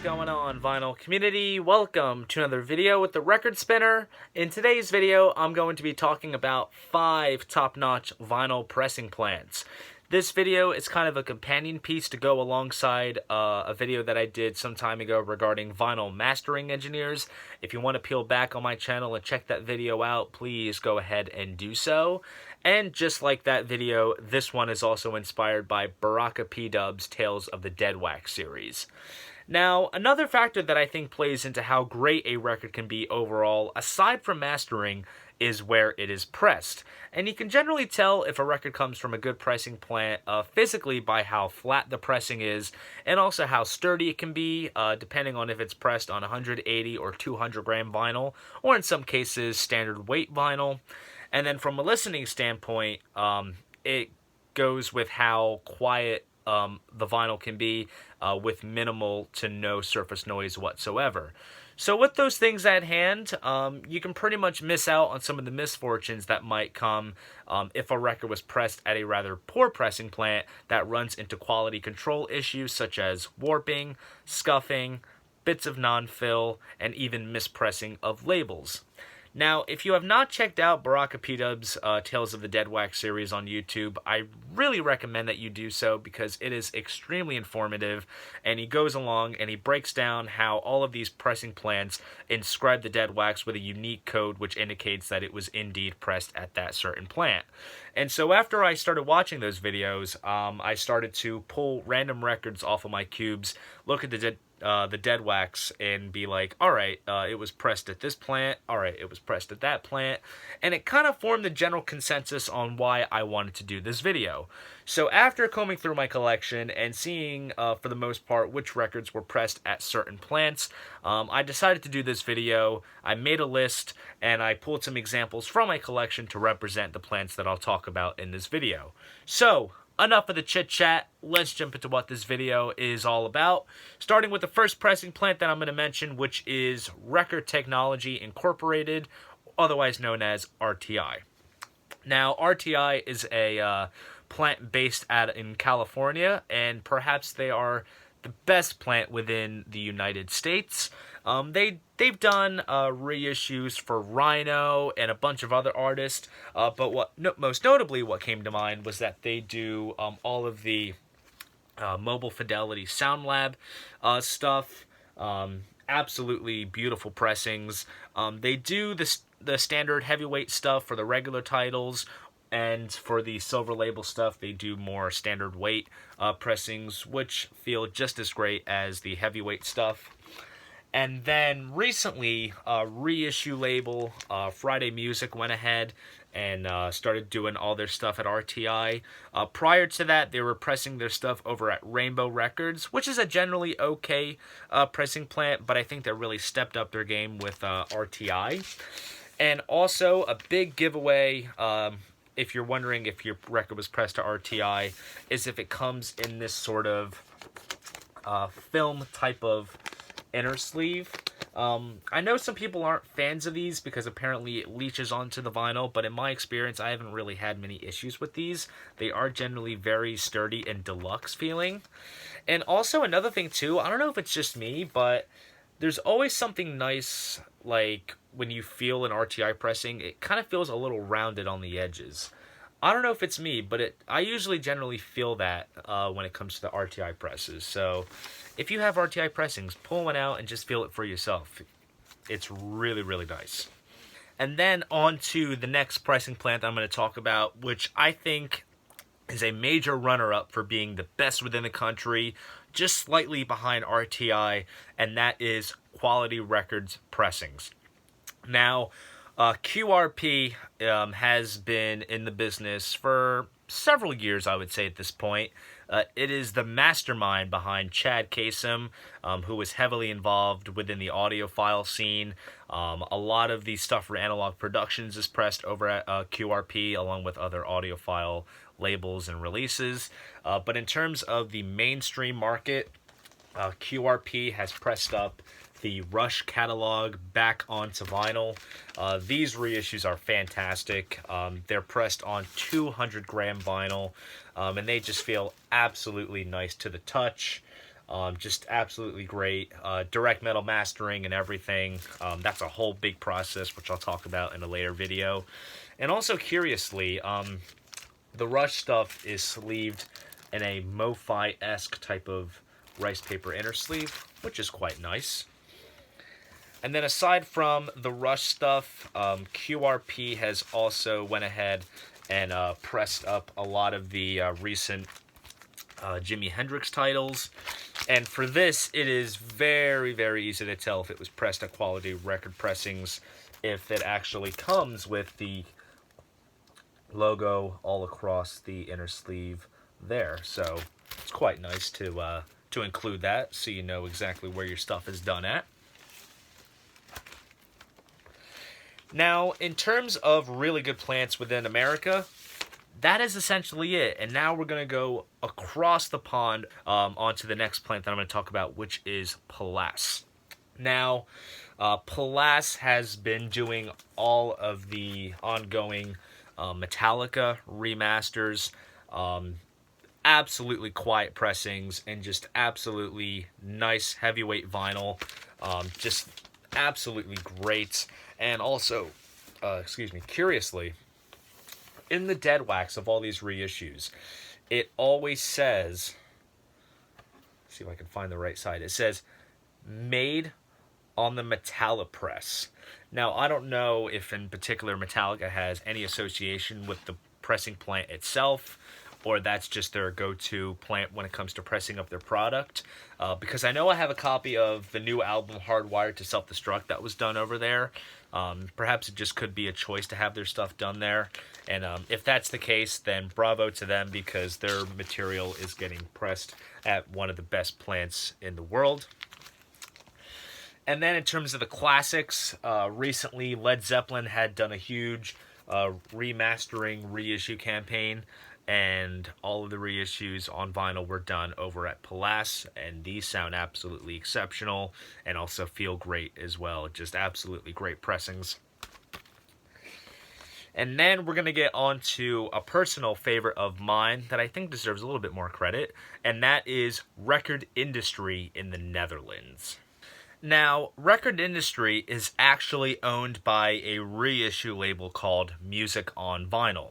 going on, vinyl community? Welcome to another video with the Record Spinner. In today's video, I'm going to be talking about 5 top-notch vinyl pressing plants. This video is kind of a companion piece to go alongside a video that I did some time ago regarding vinyl mastering engineers. If you want to peel back on my channel and check that video out, please go ahead and do so. And just like that video, this one is also inspired by Baraka P-Dub's Tales of the Dead Wax series. Now, another factor that I think plays into how great a record can be overall, aside from mastering, is where it is pressed. And you can generally tell if a record comes from a good pressing plant physically by how flat the pressing is, and also how sturdy it can be, depending on if it's pressed on 180 or 200 gram vinyl, or in some cases standard weight vinyl. And then from a listening standpoint, it goes with how quiet the vinyl can be with minimal to no surface noise whatsoever. So with those things at hand, you can pretty much miss out on some of the misfortunes that might come if a record was pressed at a rather poor pressing plant that runs into quality control issues such as warping, scuffing, bits of non-fill, and even mispressing of labels. Now, if you have not checked out Baraka P-Dub's Tales of the Dead Wax series on YouTube, I really recommend that you do so because it is extremely informative, and he goes along and he breaks down how all of these pressing plants inscribe the dead wax with a unique code which indicates that it was indeed pressed at that certain plant. And so after I started watching those videos, I started to pull random records off of my cubes, look at the dead wax, and be like, alright, it was pressed at this plant, alright, it was pressed at that plant, and it kind of formed the general consensus on why I wanted to do this video. So after combing through my collection and seeing, for the most part, which records were pressed at certain plants, I decided to do this video. I made a list, and I pulled some examples from my collection to represent the plants that I'll talk about in this video. So, enough of the chit-chat, let's jump into what this video is all about. Starting with the first pressing plant that I'm going to mention, which is Record Technology Incorporated, otherwise known as RTI. Now, RTI is a plant based in California, and perhaps they are the best plant within the United States. They've done reissues for Rhino and a bunch of other artists, but most notably what came to mind was that they do all of the Mobile Fidelity Sound Lab stuff. Absolutely beautiful pressings. They do the standard heavyweight stuff for the regular titles, and for the silver label stuff, they do more standard weight pressings, which feel just as great as the heavyweight stuff. And then recently, reissue label Friday Music went ahead and started doing all their stuff at RTI. Prior to that, they were pressing their stuff over at Rainbow Records, which is a generally okay pressing plant, but I think they really stepped up their game with RTI. And also, a big giveaway, if you're wondering if your record was pressed to RTI, is if it comes in this sort of film type of inner sleeve. I know some people aren't fans of these because apparently it leaches onto the vinyl, but in my experience, I haven't really had many issues with these. They are generally very sturdy and deluxe feeling. And also another thing too, I don't know if it's just me, but there's always something nice, like when you feel an RTI pressing, it kind of feels a little rounded on the edges. I don't know if it's me, but I usually generally feel that when it comes to the RTI presses. So if you have RTI pressings, pull one out and just feel it for yourself. It's really, really nice. And then on to the next pressing plant I'm going to talk about, which I think is a major runner-up for being the best within the country, just slightly behind RTI, and that is Quality Records pressings. Now, QRP has been in the business for several years, I would say, at this point. It is the mastermind behind Chad Kasem, who was heavily involved within the audiophile scene. A lot of the stuff for Analog Productions is pressed over at QRP, along with other audiophile labels and releases. But in terms of the mainstream market, QRP has pressed up the Rush catalog back onto vinyl. These reissues are fantastic. They're pressed on 200 gram vinyl, and they just feel absolutely nice to the touch. Just absolutely great. Direct metal mastering and everything. That's a whole big process, which I'll talk about in a later video. And also, curiously, the Rush stuff is sleeved in a MoFi-esque type of rice paper inner sleeve, which is quite nice. And then aside from the Rush stuff, QRP has also went ahead and pressed up a lot of the recent Jimi Hendrix titles. And for this, it is very, very easy to tell if it was pressed at quality record pressings, if it actually comes with the logo all across the inner sleeve there. So it's quite nice to include that, so you know exactly where your stuff is done at. Now, in terms of really good plants within America, that is essentially it. And now we're going to go across the pond onto the next plant that I'm going to talk about, which is Palace. Now, Palace has been doing all of the ongoing Metallica remasters, absolutely quiet pressings, and just absolutely nice heavyweight vinyl. Just absolutely great. And also, curiously, in the dead wax of all these reissues, it always says, see if I can find the right side, it says, made on the Metallipress. Now, I don't know if in particular Metallica has any association with the pressing plant itself, or that's just their go-to plant when it comes to pressing up their product. Because I know I have a copy of the new album Hardwired to Self-Destruct that was done over there. Perhaps it just could be a choice to have their stuff done there. And if that's the case, then bravo to them, because their material is getting pressed at one of the best plants in the world. And then in terms of the classics, recently Led Zeppelin had done a huge remastering reissue campaign, and all of the reissues on vinyl were done over at Palace, and these sound absolutely exceptional and also feel great as well. Just absolutely great pressings. And then we're going to get on to a personal favorite of mine that I think deserves a little bit more credit, and that is Record Industry in the Netherlands. Now, Record Industry is actually owned by a reissue label called Music on Vinyl.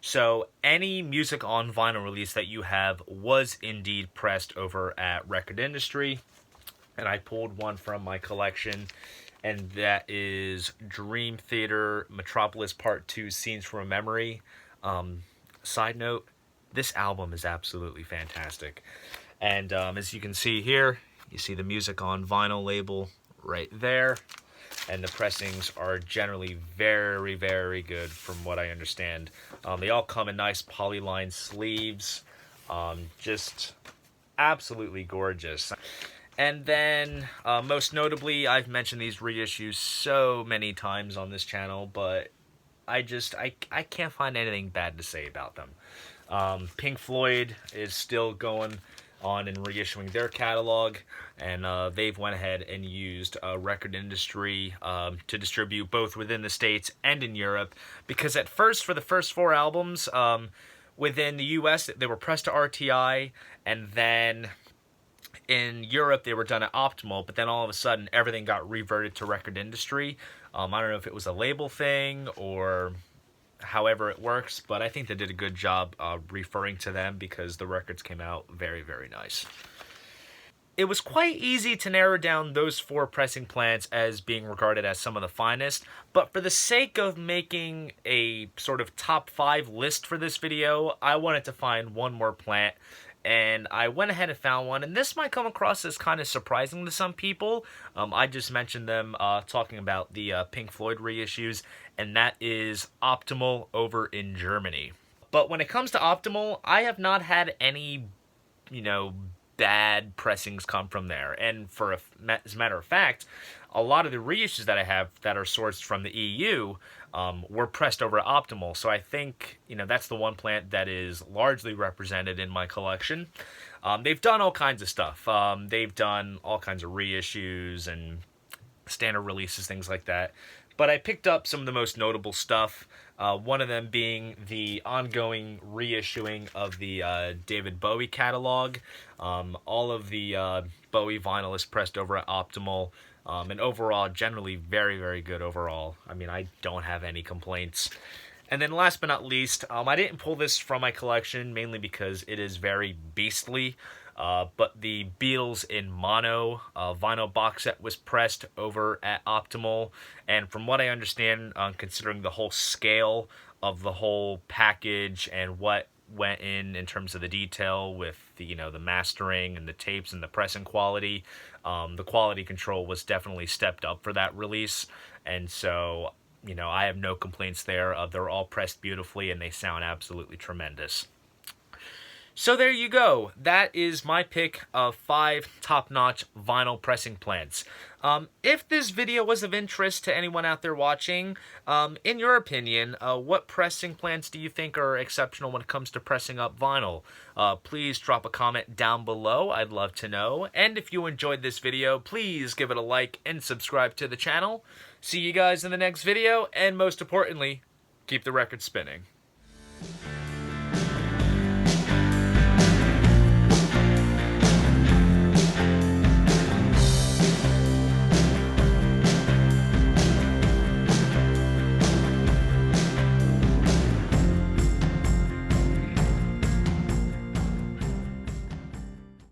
So any Music on Vinyl release that you have was indeed pressed over at Record Industry. And I pulled one from my collection, and that is Dream Theater Metropolis Part 2 Scenes from a Memory. Side note, this album is absolutely fantastic. And as you can see here, you see the Music on Vinyl label right there. And the pressings are generally very, very good from what I understand. They all come in nice polyline sleeves. Just absolutely gorgeous. And then, most notably, I've mentioned these reissues so many times on this channel, but I can't find anything bad to say about them. Pink Floyd is still going on and reissuing their catalog, and they've went ahead and used Record Industry to distribute both within the States and in Europe, because at first, for the first 4 albums, within the US, they were pressed to RTI, and then in Europe, they were done at Optimal, but then all of a sudden, everything got reverted to Record Industry. I don't know if it was a label thing or however it works, but I think they did a good job referring to them, because the records came out very, very nice. It was quite easy to narrow down those 4 pressing plants as being regarded as some of the finest, but for the sake of making a sort of top 5 list for this video, I wanted to find one more plant, and I went ahead and found one, and this might come across as kind of surprising to some people. I just mentioned them talking about the Pink Floyd reissues, and that is Optimal over in Germany. But when it comes to Optimal, I have not had any, bad pressings come from there. And as a matter of fact, a lot of the reissues that I have that are sourced from the EU were pressed over at Optimal. So I think, that's the one plant that is largely represented in my collection. They've done all kinds of stuff. They've done all kinds of reissues and standard releases, things like that. But I picked up some of the most notable stuff. One of them being the ongoing reissuing of the David Bowie catalog. All of the Bowie vinyl is pressed over at Optimal. And overall, generally very, very good overall. I mean, I don't have any complaints. And then last but not least, I didn't pull this from my collection, mainly because it is very beastly. But the Beatles in Mono vinyl box set was pressed over at Optimal. And from what I understand, considering the whole scale of the whole package and what went in terms of the detail with the, the mastering and the tapes and the pressing quality, the quality control was definitely stepped up for that release. And so, I have no complaints there. They're all pressed beautifully and they sound absolutely tremendous. So there you go. That is my pick of 5 top-notch vinyl pressing plants. If this video was of interest to anyone out there watching, in your opinion, what pressing plants do you think are exceptional when it comes to pressing up vinyl? Please drop a comment down below. I'd love to know. And if you enjoyed this video, please give it a like and subscribe to the channel. See you guys in the next video, and most importantly, keep the record spinning.